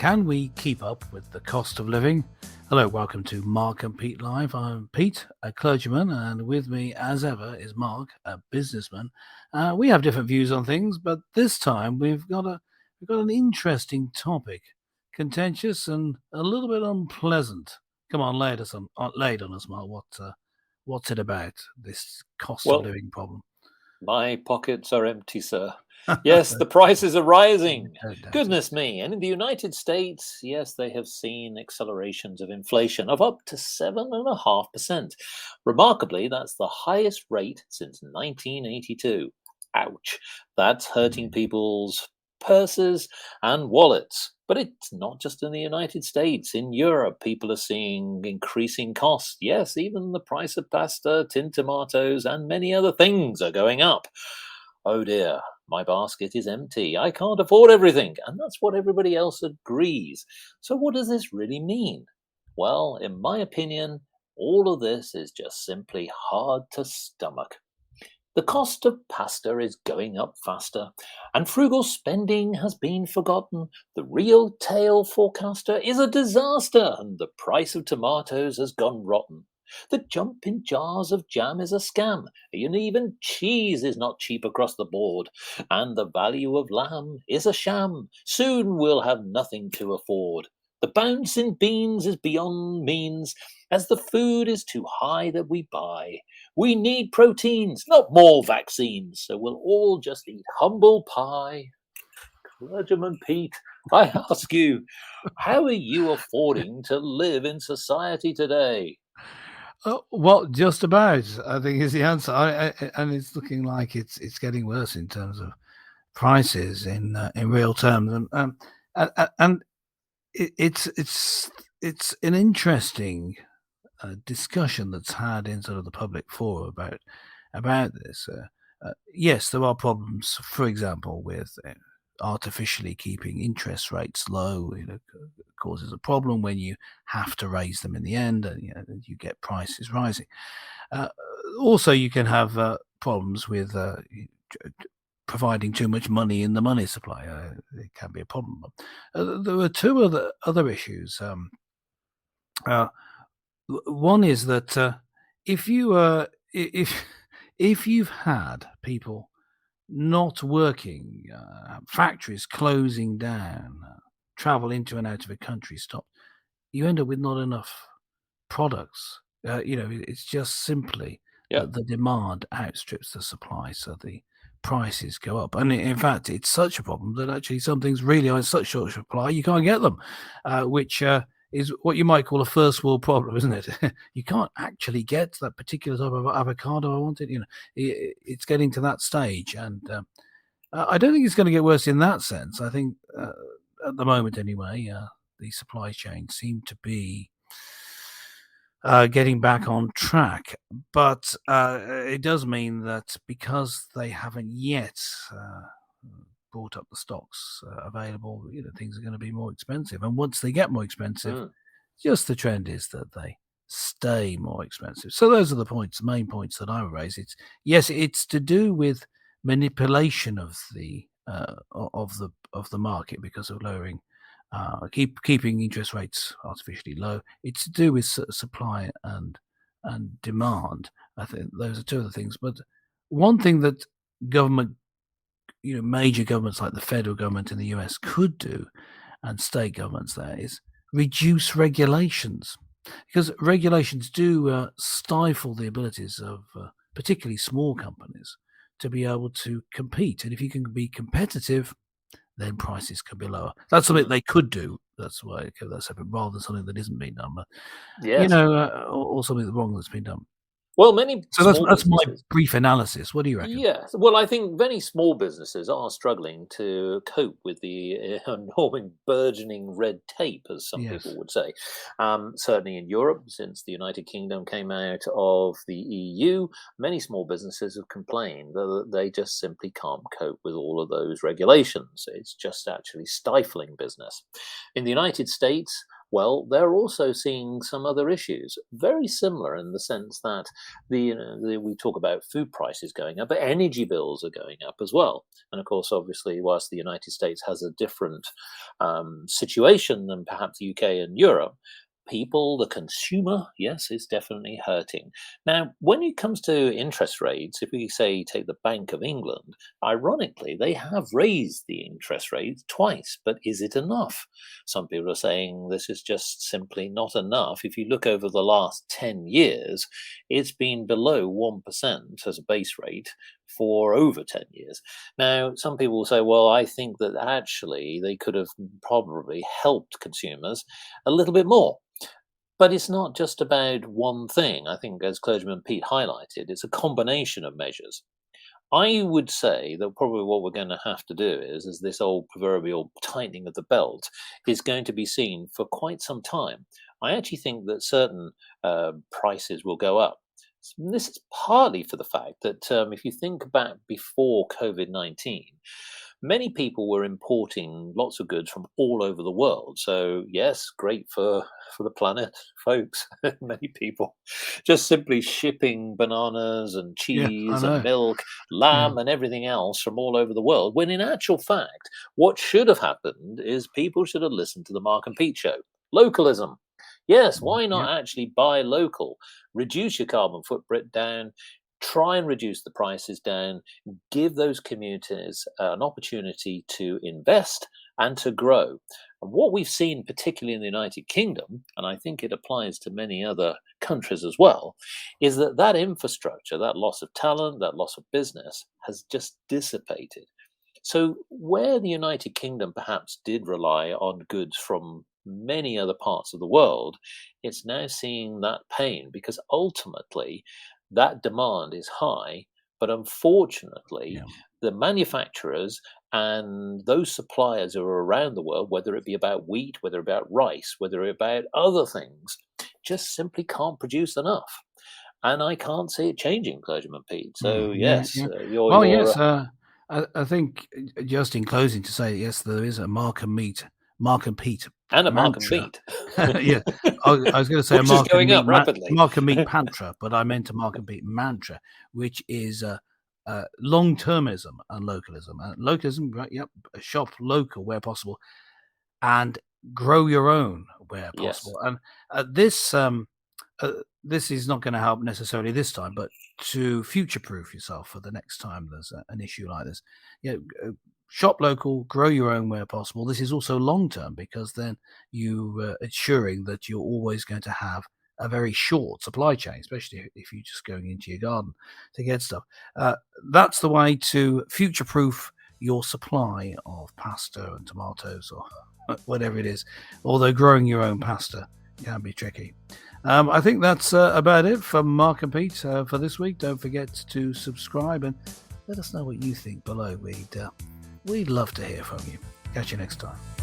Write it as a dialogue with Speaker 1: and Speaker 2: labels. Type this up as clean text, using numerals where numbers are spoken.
Speaker 1: Can we keep up with the cost of living? Hello, welcome to Mark and Pete Live. I'm Pete, a clergyman, and with me, as ever, is Mark, a businessman. We have different views on things, but this time we've got an interesting topic, contentious and a little bit unpleasant. Come on, lay it on us, Mark. What's it about? This cost of
Speaker 2: Well,
Speaker 1: living problem?
Speaker 2: my pockets are empty, sir. Yes, the prices are rising.
Speaker 1: Don't doubt it.
Speaker 2: Goodness me. And in the United States, yes, they have seen accelerations of inflation of up to 7.5%. Remarkably, that's the highest rate since 1982. Ouch. That's hurting
Speaker 1: Mm.
Speaker 2: people's purses and wallets. But it's not just in the United States. In Europe, people are seeing increasing costs. Yes, even the price of pasta, tin tomatoes, and many other things are going up. Oh dear, my basket is empty. I can't afford everything. And that's what everybody else agrees. So, what does this really mean? Well, in my opinion, all of this is just simply hard to stomach. The cost of pasta is going up faster, and frugal spending has been forgotten. The real tail forecaster is a disaster, and the price of tomatoes has gone rotten. The jump in jars of jam is a scam, and even cheese is not cheap across the board. And the value of lamb is a sham. Soon we'll have nothing to afford. The bounce in beans is beyond means, as the food is too high that we buy. We need proteins, not more vaccines, so we'll all just eat humble pie. Clergyman Pete, I ask you, how are you affording to live in society today?
Speaker 1: Well, just about, I think is the answer. And it's looking like it's getting worse in terms of prices in real terms, and it's an interesting discussion that's had in sort of the public forum about this. Yes, there are problems, for example, with artificially keeping interest rates low. Causes a problem when you have to raise them in the end, and you get prices rising. Uh, Also, you can have problems with providing too much money in the money supply. It can be a problem. There are two other issues. Uh, One is that if you if if you've had people not working, factories closing down, travel into and out of a country stopped, you end up with not enough products. It's just simply
Speaker 2: Yeah.
Speaker 1: that the demand outstrips the supply, so the prices go up. And in fact, it's such a problem that actually some things really are in such short supply you can't get them, which is what you might call a first world problem, isn't it? You can't actually get that particular type of avocado I wanted. It's getting to that stage, and I don't think it's going to get worse in that sense. I think at the moment, anyway, the supply chains seem to be getting back on track. But it does mean that because they haven't yet brought up the stocks available, things are going to be more expensive. And once they get more expensive,
Speaker 2: Mm.
Speaker 1: just the trend is that they stay more expensive. So those are the points, the main points that I would raise. It's to do with manipulation of the market because of lowering keeping interest rates artificially low. It's to do with supply and demand. I think those are two of the things. But one thing that government, major governments like the federal government in the US could do, and state governments there, is reduce regulations, because regulations do stifle the abilities of particularly small companies to be able to compete. And if you can be competitive, then prices can be lower. That's something
Speaker 2: Mm.
Speaker 1: they could do. That's why I kept that separate, rather than something that isn't being done. But
Speaker 2: Yes.
Speaker 1: or something wrong that's been done.
Speaker 2: Well, many
Speaker 1: So that's
Speaker 2: small
Speaker 1: that's my
Speaker 2: businesses.
Speaker 1: brief analysis. What do you reckon?
Speaker 2: Yes. Well, I think many small businesses are struggling to cope with the enormous burgeoning red tape, as some
Speaker 1: Yes.
Speaker 2: people would say. Certainly in Europe, since the United Kingdom came out of the EU, many small businesses have complained that they just simply can't cope with all of those regulations. It's just actually stifling business. In the United States, Well, they're also seeing some other issues, very similar in the sense that we talk about food prices going up, but energy bills are going up as well. And of course, obviously, whilst the United States has a different situation than perhaps the UK and Europe, people, the consumer, yes, is definitely hurting. Now, when it comes to interest rates, if we say take the Bank of England, ironically, they have raised the interest rates twice, but is it enough? Some people are saying this is just simply not enough. If you look over the last 10 years, it's been below 1% as a base rate for over 10 years. Now, some people will say, well, I think that actually they could have probably helped consumers a little bit more. But it's not just about one thing. I think, as clergyman Pete highlighted, it's a combination of measures. I would say that probably what we're going to have to do is this old proverbial tightening of the belt is going to be seen for quite some time. I actually think that certain prices will go up. This is partly for the fact that if you think back before COVID-19, many people were importing lots of goods from all over the world. So yes, great for the planet, folks. Many people just simply shipping bananas and
Speaker 1: Yeah, I
Speaker 2: cheese and
Speaker 1: know.
Speaker 2: milk,
Speaker 1: Yeah.
Speaker 2: lamb and everything else from all over the world. When in actual fact, what should have happened is people should have listened to the Mark and Pete show. Localism. Yes, why
Speaker 1: Yep.
Speaker 2: not actually buy local? Reduce your carbon footprint down, try and reduce the prices down, give those communities an opportunity to invest and to grow. And what we've seen, particularly in the United Kingdom, and I think it applies to many other countries as well, is that that infrastructure, that loss of talent, that loss of business has just dissipated. So, where the United Kingdom perhaps did rely on goods from many other parts of the world, it's now seeing that pain because ultimately that demand is high. But unfortunately,
Speaker 1: Yeah.
Speaker 2: the manufacturers and those suppliers who are around the world, whether it be about wheat, whether about rice, whether about other things, just simply can't produce enough. And I can't see it changing, Clergyman Pete. So
Speaker 1: Yeah,
Speaker 2: yes,
Speaker 1: yeah. Well,
Speaker 2: you're
Speaker 1: yes, I think just in closing to say, yes, there is a Mark and Pete
Speaker 2: and a Mark and
Speaker 1: mantra.
Speaker 2: Pete,
Speaker 1: Yeah, I was going to say a
Speaker 2: which is going up rapidly.
Speaker 1: Mark and Meat pantra, but I meant a Mark and Meat mantra, which is long-termism and localism. Localism, right? Yep, shop local where possible, and grow your own where
Speaker 2: Yes.
Speaker 1: possible. And this is not going to help necessarily this time, but to future-proof yourself for the next time there's an issue like this. Yeah, shop local, grow your own where possible. This is also long-term because then you ensuring that you're always going to have a very short supply chain, especially if you're just going into your garden to get stuff. Uh, that's the way to future-proof your supply of pasta and tomatoes or whatever it is. Although growing your own pasta can be tricky. I think that's about it from Mark and Pete for this week. Don't forget to subscribe and let us know what you think below. We'd love to hear from you. Catch you next time.